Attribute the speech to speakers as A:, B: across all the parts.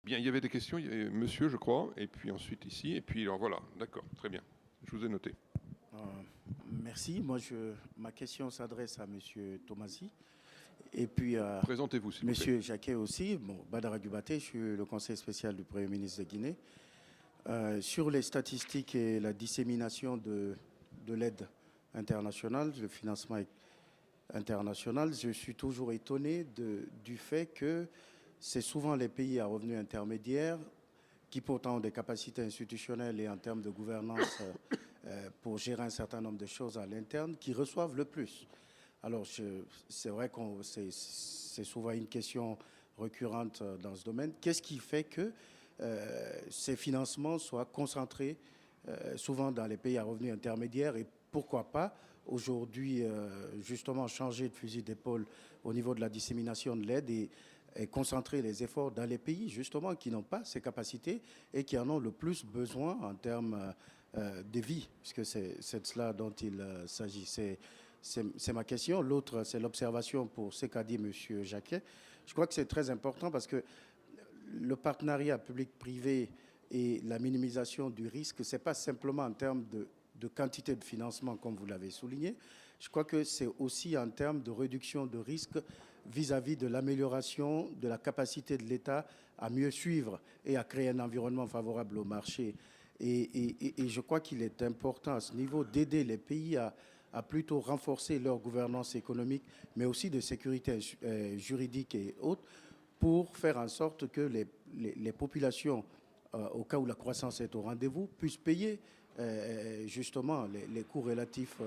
A: Bien, il y avait des questions, il y avait monsieur, je crois, et puis ensuite ici, et puis alors voilà, d'accord, très bien. Je vous ai noté.
B: Euh, Merci. Moi, ma question s'adresse à Monsieur Tomasi et puis à
A: Présentez-vous, s'il vous plaît.
B: Monsieur Jacquet aussi. Bon, Badara Dubaté, je suis le conseiller spécial du Premier ministre de Guinée. Sur les statistiques et la dissémination de l'aide internationale, le financement international, je suis toujours étonné du fait que c'est souvent les pays à revenus intermédiaires qui pourtant ont des capacités institutionnelles et en termes de gouvernance pour gérer un certain nombre de choses à l'interne, qui reçoivent le plus. Alors, c'est vrai que c'est souvent une question récurrente dans ce domaine. Qu'est-ce qui fait que ces financements soient concentrés souvent dans les pays à revenus intermédiaires et pourquoi pas aujourd'hui justement changer de fusil d'épaule au niveau de la dissémination de l'aide et concentrer les efforts dans les pays justement qui n'ont pas ces capacités et qui en ont le plus besoin en termes de vie, puisque c'est de cela dont il s'agit. C'est ma question. L'autre, c'est l'observation pour ce qu'a dit M. Jacquet. Je crois que c'est très important parce que le partenariat public-privé et la minimisation du risque, ce n'est pas simplement en termes de quantité de financement, comme vous l'avez souligné. Je crois que c'est aussi en termes de réduction de risque vis-à-vis de l'amélioration de la capacité de l'État à mieux suivre et à créer un environnement favorable au marché. Et je crois qu'il est important à ce niveau d'aider les pays à plutôt renforcer leur gouvernance économique, mais aussi de sécurité juridique et autres, pour faire en sorte que les populations, au cas où la croissance est au rendez-vous, puissent payer justement les coûts relatifs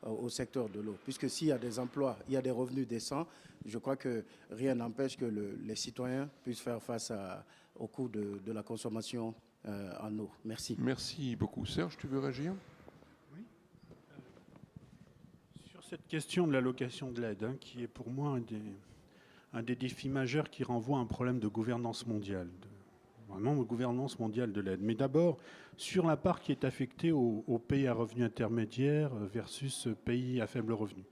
B: au secteur de l'eau. Puisque s'il y a des emplois, il y a des revenus décents, je crois que rien n'empêche que les citoyens puissent faire face au coût de la consommation en eau. Merci.
A: Merci beaucoup. Serge, tu veux réagir?
C: Oui. Sur cette question de l'allocation de l'aide, qui est pour moi un des défis majeurs qui renvoie à un problème de gouvernance mondiale, vraiment de gouvernance mondiale de l'aide. Mais d'abord, sur la part qui est affectée aux pays à revenus intermédiaires versus pays à faible revenu.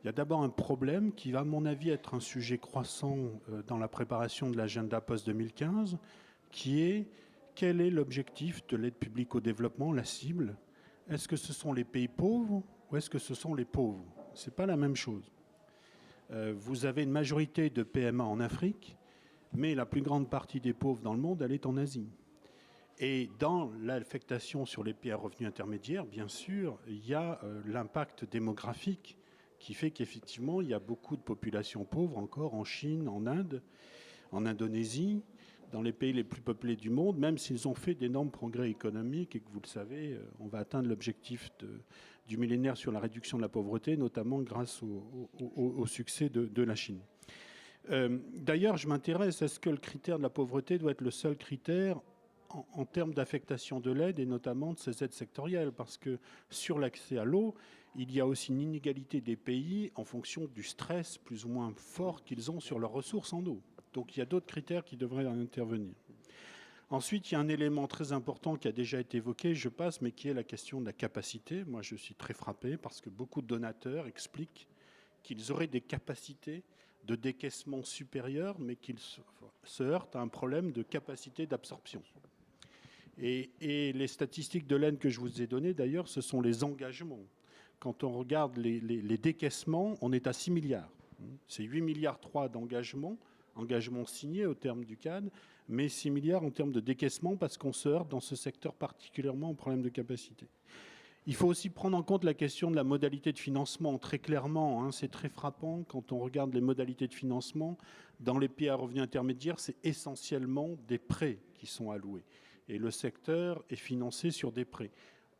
C: Il y a d'abord un problème qui va, à mon avis, être un sujet croissant dans la préparation de l'agenda post-2015, qui est quel est l'objectif de l'aide publique au développement, la cible? Est-ce que ce sont les pays pauvres ou est-ce que ce sont les pauvres? Ce n'est pas la même chose. Vous avez une majorité de PMA en Afrique, mais la plus grande partie des pauvres dans le monde, elle est en Asie. Et dans l'affectation sur les pays à revenus intermédiaires, bien sûr, il y a l'impact démographique qui fait qu'effectivement, il y a beaucoup de populations pauvres encore en Chine, en Inde, en Indonésie, dans les pays les plus peuplés du monde, même s'ils ont fait d'énormes progrès économiques et que, vous le savez, on va atteindre l'objectif du millénaire sur la réduction de la pauvreté, notamment grâce au succès de la Chine. D'ailleurs, je m'intéresse, est-ce que le critère de la pauvreté doit être le seul critère en termes d'affectation de l'aide et notamment de ces aides sectorielles? Parce que sur l'accès à l'eau, il y a aussi une inégalité des pays en fonction du stress plus ou moins fort qu'ils ont sur leurs ressources en eau. Donc il y a d'autres critères qui devraient intervenir. Ensuite, il y a un élément très important qui a déjà été évoqué, je passe, mais qui est la question de la capacité. Moi, je suis très frappé parce que beaucoup de donateurs expliquent qu'ils auraient des capacités de décaissement supérieures, mais qu'ils se heurtent à un problème de capacité d'absorption. Et les statistiques de l'aide que je vous ai données, d'ailleurs, ce sont les engagements. Quand on regarde les décaissements, on est à 6 milliards. C'est 8,3 milliards d'engagements, engagements signés au terme du cadre, mais 6 milliards en termes de décaissement parce qu'on se heurte dans ce secteur particulièrement au problème de capacité. Il faut aussi prendre en compte la question de la modalité de financement. Très clairement, c'est très frappant quand on regarde les modalités de financement. Dans les pays à revenus intermédiaires, c'est essentiellement des prêts qui sont alloués. Et le secteur est financé sur des prêts.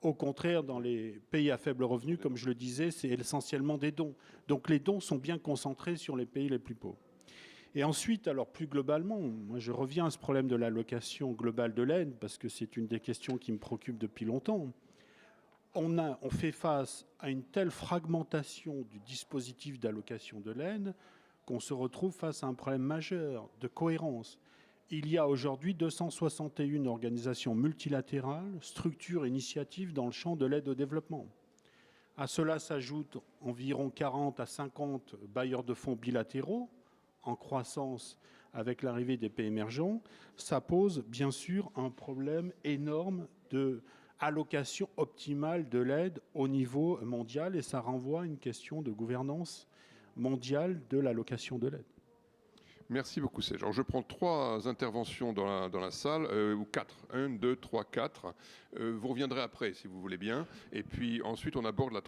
C: Au contraire, dans les pays à faible revenu, comme je le disais, c'est essentiellement des dons. Donc les dons sont bien concentrés sur les pays les plus pauvres. Et ensuite, alors plus globalement, moi je reviens à ce problème de l'allocation globale de l'aide, parce que c'est une des questions qui me préoccupe depuis longtemps. On fait face à une telle fragmentation du dispositif d'allocation de l'aide qu'on se retrouve face à un problème majeur de cohérence. Il y a aujourd'hui 261 organisations multilatérales, structures et initiatives dans le champ de l'aide au développement. À cela s'ajoutent environ 40 à 50 bailleurs de fonds bilatéraux en croissance avec l'arrivée des pays émergents, ça pose bien sûr un problème énorme de allocation optimale de l'aide au niveau mondial et ça renvoie à une question de gouvernance mondiale de l'allocation de l'aide.
A: Merci beaucoup, Serge. Alors, je prends 3 interventions dans la salle, ou 4. 1, 2, 3, 4. Vous reviendrez après, si vous voulez bien. Et puis ensuite, on aborde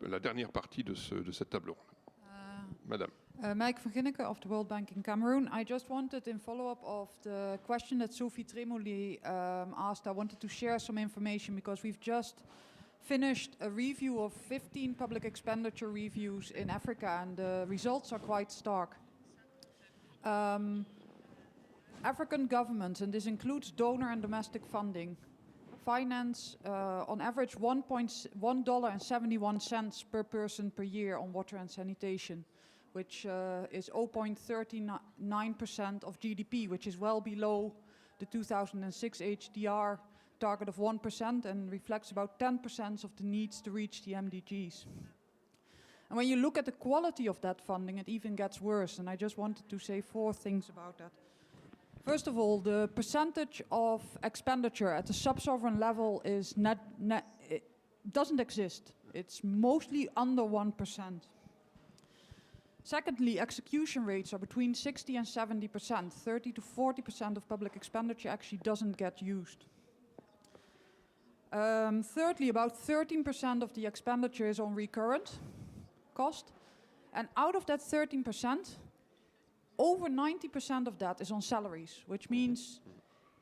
A: la dernière partie de cette table ronde. Madame.
D: Mike van Ginneke of the World Bank in Cameroon. I just wanted, in follow-up of the question that Sophie Tremoli asked, I wanted to share some information because we've just finished a review of 15 public expenditure reviews in Africa, and the results are quite stark. African governments, and this includes donor and domestic funding, finance on average $1.71 per person per year on water and sanitation, which is 0.39% of GDP, which is well below the 2006 HDR target of 1% and reflects about 10% of the needs to reach the MDGs. And when you look at the quality of that funding, it even gets worse. And I just wanted to say 4 things about that. First of all, the percentage of expenditure at the sub-sovereign level is it doesn't exist. It's mostly under 1%. Secondly, execution rates are between 60 and 70%. 30 to 40% of public expenditure actually doesn't get used. Thirdly, about 13% of the expenditure is on recurrent cost. And out of that 13%, over 90% of that is on salaries, which means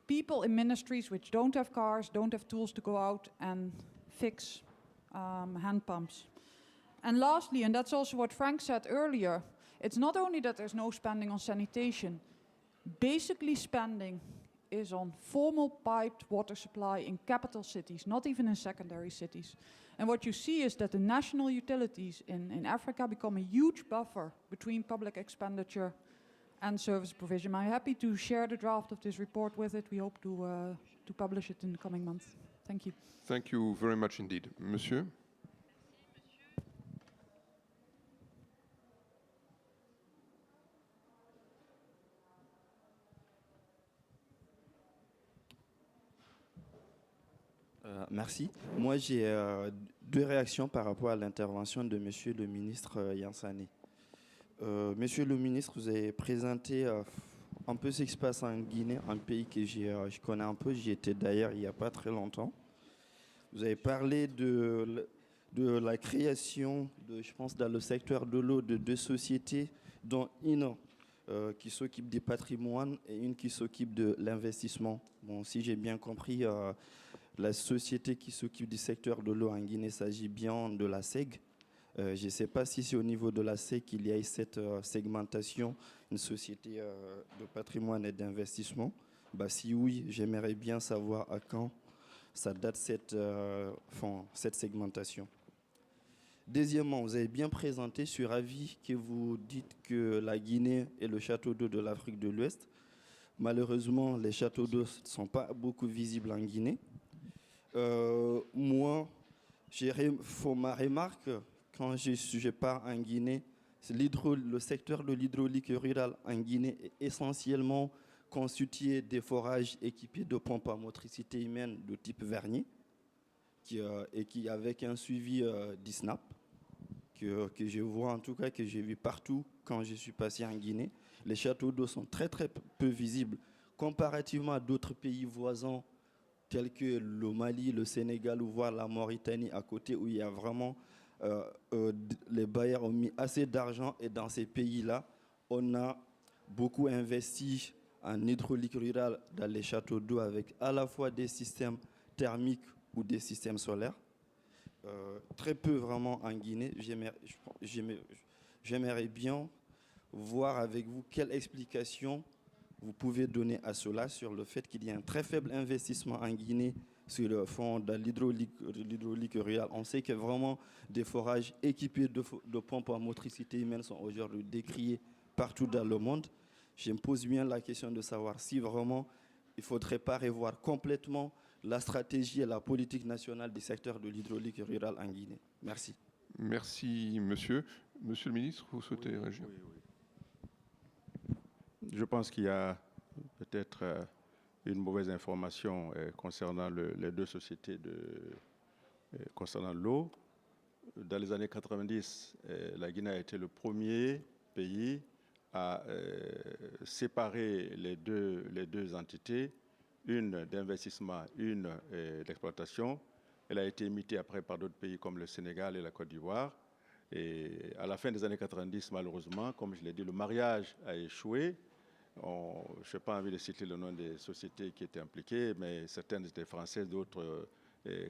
D: people in ministries which don't have cars, don't have tools to go out and fix hand pumps. And lastly, and that's also what Frank said earlier, it's not only that there's no spending on sanitation, basically spending is on formal piped water supply in capital cities, not even in secondary cities. And what you see is that the national utilities in Africa become a huge buffer between public expenditure and service provision. I'm happy to share the draft of this report with it. We hope to publish it in the coming months. Thank you.
A: Thank you very much indeed. Monsieur?
E: Merci. Moi, j'ai 2 réactions par rapport à l'intervention de Monsieur le ministre Yansani. Monsieur le ministre, vous avez présenté un peu ce qui se passe en Guinée, un pays que je connais un peu. J'y étais d'ailleurs il n'y a pas très longtemps. Vous avez parlé de la création, je pense, dans le secteur de l'eau, de 2 sociétés, dont une qui s'occupe du patrimoine et une qui s'occupe de l'investissement. Bon, si j'ai bien compris, la société qui s'occupe du secteur de l'eau en Guinée s'agit bien de la SEG. Je ne sais pas si c'est au niveau de la SEG qu'il y a cette segmentation, une société de patrimoine et d'investissement. Bah, si oui, j'aimerais bien savoir à quand ça date cette segmentation. Deuxièmement, vous avez bien présenté sur avis que vous dites que la Guinée est le château d'eau de l'Afrique de l'Ouest. Malheureusement, les châteaux d'eau ne sont pas beaucoup visibles en Guinée. Moi, ma remarque, quand je pars en Guinée, le secteur de l'hydraulique rurale en Guinée est essentiellement constitué des forages équipés de pompes à motricité humaine de type vernier, et qui avec un suivi d'ISNAP, que je vois en tout cas, que j'ai vu partout quand je suis passé en Guinée. Les châteaux d'eau sont très très peu visibles comparativement à d'autres pays voisins tels que le Mali, le Sénégal ou voire la Mauritanie à côté, où il y a vraiment les bailleurs ont mis assez d'argent, et dans ces pays-là, on a beaucoup investi en hydraulique rurale dans les châteaux d'eau avec à la fois des systèmes thermiques ou des systèmes solaires. Très peu vraiment en Guinée. J'aimerais bien voir avec vous quelle explication vous pouvez donner à cela sur le fait qu'il y a un très faible investissement en Guinée sur le fond de l'hydraulique rurale. On sait que vraiment des forages équipés de pompes à motricité humaine sont aujourd'hui décriés partout dans le monde. Je me pose bien la question de savoir si vraiment il ne faudrait pas revoir complètement la stratégie et la politique nationale du secteur de l'hydraulique rurale en Guinée. Merci.
A: Merci, monsieur. Monsieur le ministre, vous souhaitez réagir?
B: Oui.
F: Je pense qu'il y a peut-être une mauvaise information concernant les deux sociétés concernant l'eau. Dans les années 90, la Guinée a été le premier pays à séparer les deux entités, une d'investissement, une d'exploitation. Elle a été imitée après par d'autres pays comme le Sénégal et la Côte d'Ivoire. Et à la fin des années 90, malheureusement, comme je l'ai dit, le mariage a échoué. Je n'ai pas envie de citer le nom des sociétés qui étaient impliquées, mais certaines étaient françaises, d'autres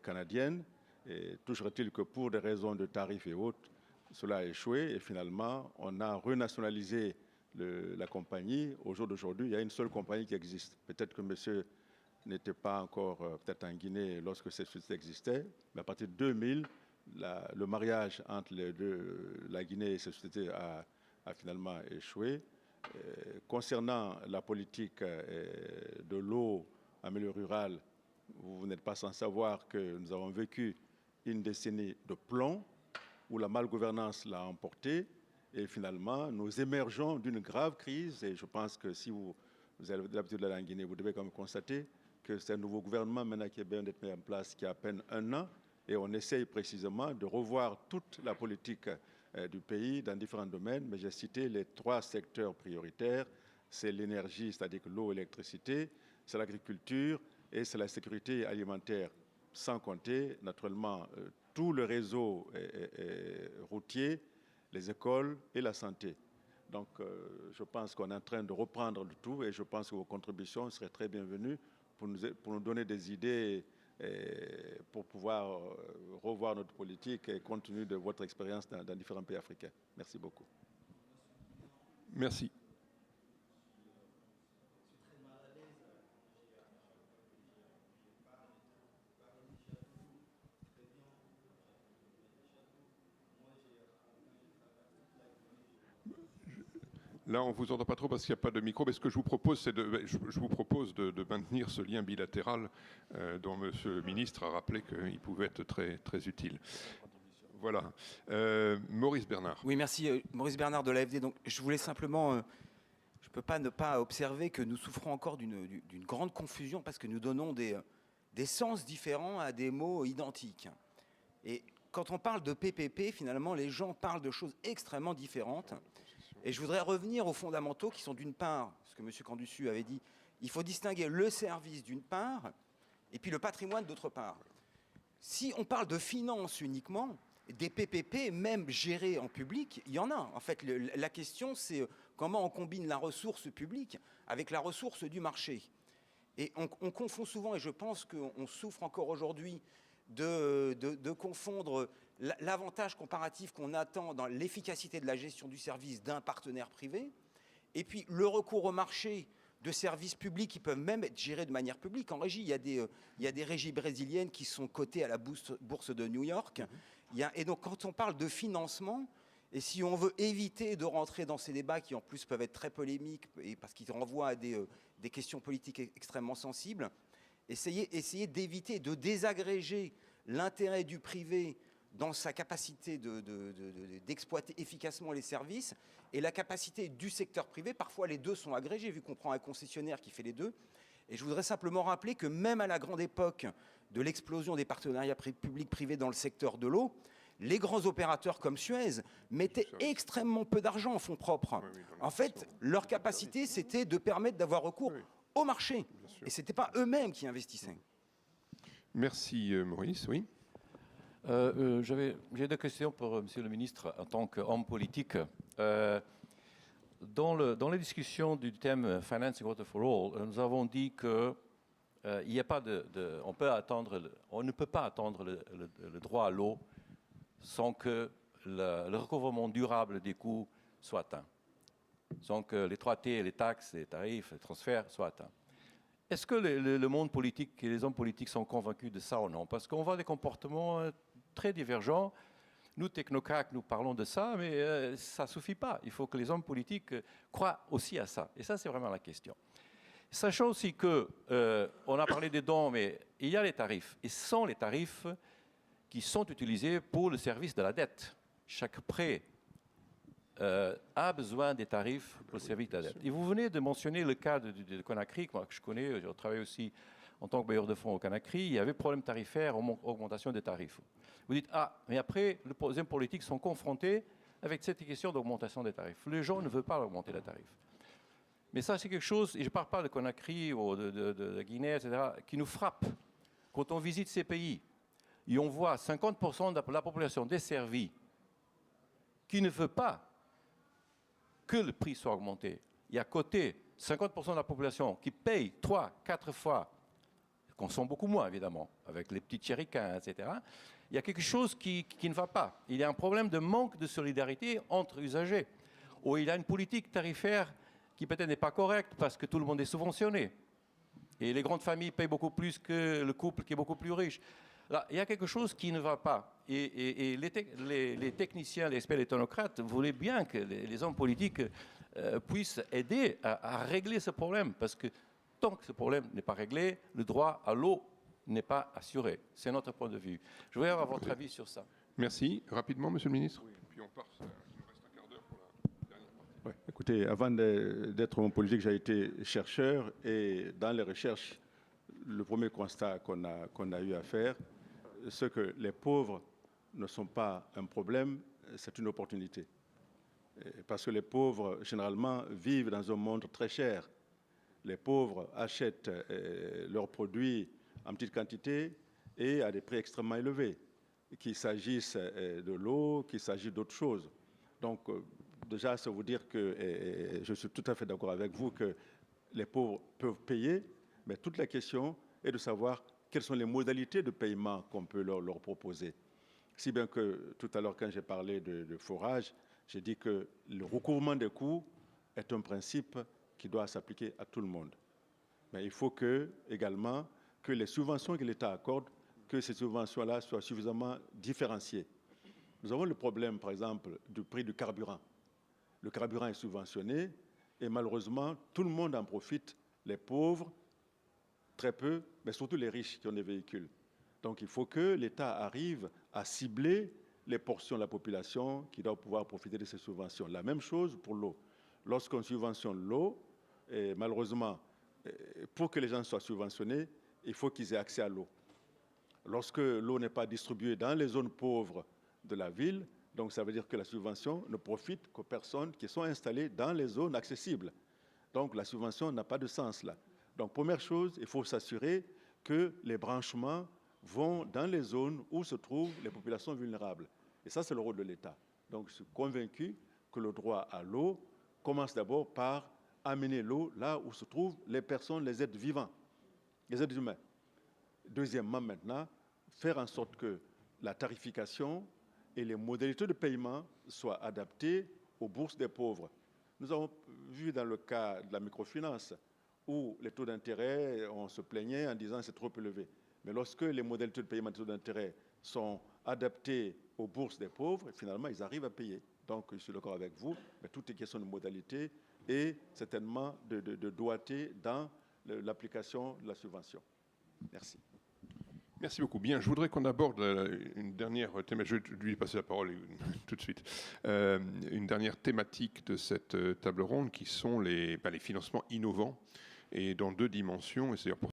F: canadiennes. Et toucherait-il que pour des raisons de tarifs et autres, cela a échoué. Et finalement, on a renationalisé la compagnie. Au jour d'aujourd'hui, il y a une seule compagnie qui existe. Peut-être que monsieur n'était pas encore peut-être en Guinée lorsque cette société existait, mais à partir de 2000, le mariage entre les deux, la Guinée et cette société a finalement échoué. Concernant la politique de l'eau en milieu rural, vous n'êtes pas sans savoir que nous avons vécu une décennie de plomb où la malgouvernance l'a emporté et finalement nous émergeons d'une grave crise. Et je pense que si vous avez l'habitude d'aller en Guinée, vous devez quand même constater que c'est un nouveau gouvernement maintenant qui est bien d'être mis en place, qui a à peine un an, et on essaye précisément de revoir toute la politique du pays dans différents domaines, mais j'ai cité les 3 secteurs prioritaires, c'est l'énergie, c'est-à-dire que l'eau, l'électricité, c'est l'agriculture et c'est la sécurité alimentaire, sans compter naturellement tout le réseau routier, les écoles et la santé. Donc je pense qu'on est en train de reprendre le tout et je pense que vos contributions seraient très bienvenues pour nous donner des idées pour pouvoir revoir notre politique et compte tenu de votre expérience dans différents pays africains. Merci beaucoup.
A: Merci. Là, on ne vous entend pas trop parce qu'il n'y a pas de micro, mais ce que je vous propose, c'est de maintenir ce lien bilatéral dont Monsieur le ministre a rappelé qu'il pouvait être très, très utile. Voilà. Maurice Bernard.
G: Oui, merci. Maurice Bernard de l'AFD. Donc, je voulais simplement... je ne peux pas ne pas observer que nous souffrons encore d'une grande confusion parce que nous donnons des sens différents à des mots identiques. Et quand on parle de PPP, finalement, les gens parlent de choses extrêmement différentes. Et je voudrais revenir aux fondamentaux qui sont d'une part, ce que M. Candusu avait dit, il faut distinguer le service d'une part et puis le patrimoine d'autre part. Si on parle de finance uniquement, des PPP, même gérés en public, il y en a. En fait, la question, c'est comment on combine la ressource publique avec la ressource du marché. Et on confond souvent, et je pense qu'on souffre encore aujourd'hui de confondre l'avantage comparatif qu'on attend dans l'efficacité de la gestion du service d'un partenaire privé, et puis le recours au marché de services publics qui peuvent même être gérés de manière publique. En régie, il y a des régies brésiliennes qui sont cotées à la bourse de New York. Et donc, quand on parle de financement, et si on veut éviter de rentrer dans ces débats qui, en plus, peuvent être très polémiques, et parce qu'ils renvoient à des questions politiques extrêmement sensibles, essayer d'éviter de désagréger l'intérêt du privé dans sa capacité d'exploiter efficacement les services et la capacité du secteur privé. Parfois, les deux sont agrégés, vu qu'on prend un concessionnaire qui fait les deux. Et je voudrais simplement rappeler que même à la grande époque de l'explosion des partenariats publics-privés dans le secteur de l'eau, les grands opérateurs comme Suez mettaient extrêmement peu d'argent en fonds propres. En fait, leur capacité, c'était de permettre d'avoir recours au marché. Et ce n'était pas eux-mêmes qui investissaient.
A: Merci Maurice, oui.
H: J'ai 2 questions pour Monsieur le ministre en tant qu'homme politique. Dans les discussions du thème Financing Water for All, nous avons dit que il y a pas on ne peut pas attendre le droit à l'eau sans que le recouvrement durable des coûts soit atteint, sans que les 3T, les taxes, les tarifs, les transferts soient atteints. Est-ce que le monde politique et les hommes politiques sont convaincus de ça ou non? Parce qu'on voit des comportements très divergents. Nous, technocrates, nous parlons de ça, mais ça ne suffit pas. Il faut que les hommes politiques croient aussi à ça. Et ça, c'est vraiment la question. Sachant aussi qu'on a parlé des dons, mais il y a les tarifs. Et ce sont les tarifs qui sont utilisés pour le service de la dette. Chaque prêt a besoin des tarifs pour le service de la dette. Et vous venez de mentionner le cas de Conakry, que je connais, j'ai travaillé aussi en tant que bailleur de fonds au Conakry, il y avait problème tarifaire, augmentation des tarifs. Vous dites, mais après, les hommes politiques sont confrontés avec cette question d'augmentation des tarifs. Les gens ne veulent pas augmenter les tarifs. Mais ça, c'est quelque chose, et je ne parle pas de Conakry ou de Guinée, etc., qui nous frappe quand on visite ces pays. Et on voit 50% de la population desservie qui ne veut pas que le prix soit augmenté. Et à côté, 50% de la population qui paye 3, 4 fois, consomme beaucoup moins évidemment, avec les petits jerrycans, etc. Il y a quelque chose qui ne va pas. Il y a un problème de manque de solidarité entre usagers. Ou il y a une politique tarifaire qui peut-être n'est pas correcte parce que tout le monde est subventionné. Et les grandes familles payent beaucoup plus que le couple qui est beaucoup plus riche. Là, il y a quelque chose qui ne va pas. Et les techniciens, les experts, les technocrates voulaient bien que les hommes politiques puissent aider à régler ce problème. Parce que tant que ce problème n'est pas réglé, le droit à l'eau n'est pas assuré. C'est notre point de vue. Je voudrais avoir votre avis sur ça.
A: Merci. Rapidement, Monsieur le Ministre. Oui. Puis on part. Il nous reste un quart d'heure pour la dernière partie.
F: Ouais. Écoutez, avant d'être homme politique, j'ai été chercheur et dans les recherches, le premier constat qu'on a eu à faire, c'est que les pauvres ne sont pas un problème, c'est une opportunité. Parce que les pauvres, généralement, vivent dans un monde très cher. Les pauvres achètent leurs produits en petite quantité et à des prix extrêmement élevés, qu'il s'agisse de l'eau, qu'il s'agisse d'autres choses. Donc, déjà, ça veut dire que je suis tout à fait d'accord avec vous que les pauvres peuvent payer, mais toute la question est de savoir quelles sont les modalités de paiement qu'on peut leur proposer. Si bien que tout à l'heure, quand j'ai parlé de forage, j'ai dit que le recouvrement des coûts est un principe qui doit s'appliquer à tout le monde. Mais il faut également que les subventions que l'État accorde, que ces subventions-là soient suffisamment différenciées. Nous avons le problème, par exemple, du prix du carburant. Le carburant est subventionné et malheureusement, tout le monde en profite, les pauvres, très peu, mais surtout les riches qui ont des véhicules. Donc il faut que l'État arrive à cibler les portions de la population qui doivent pouvoir profiter de ces subventions. La même chose pour l'eau. Lorsqu'on subventionne l'eau, malheureusement, pour que les gens soient subventionnés, il faut qu'ils aient accès à l'eau. Lorsque l'eau n'est pas distribuée dans les zones pauvres de la ville, donc ça veut dire que la subvention ne profite qu'aux personnes qui sont installées dans les zones accessibles. Donc la subvention n'a pas de sens là. Donc première chose, il faut s'assurer que les branchements vont dans les zones où se trouvent les populations vulnérables. Et ça, c'est le rôle de l'État. Donc je suis convaincu que le droit à l'eau commence d'abord par amener l'eau là où se trouvent les personnes, les êtres vivants, les êtres humains. Deuxièmement, maintenant, faire en sorte que la tarification et les modalités de paiement soient adaptées aux bourses des pauvres. Nous avons vu dans le cas de la microfinance où les taux d'intérêt, on se plaignait en disant c'est trop élevé. Mais lorsque les modalités de paiement des taux d'intérêt sont adaptées aux bourses des pauvres, finalement, ils arrivent à payer. Donc, je suis d'accord avec vous, mais tout est question de modalité et certainement de doigté dans l'application de la subvention. Merci.
A: Merci beaucoup. Bien, je voudrais qu'on aborde une dernière thématique. Je vais lui passer la parole tout de suite. Une dernière thématique de cette table ronde qui sont les financements innovants et dans deux dimensions. Et c'est pour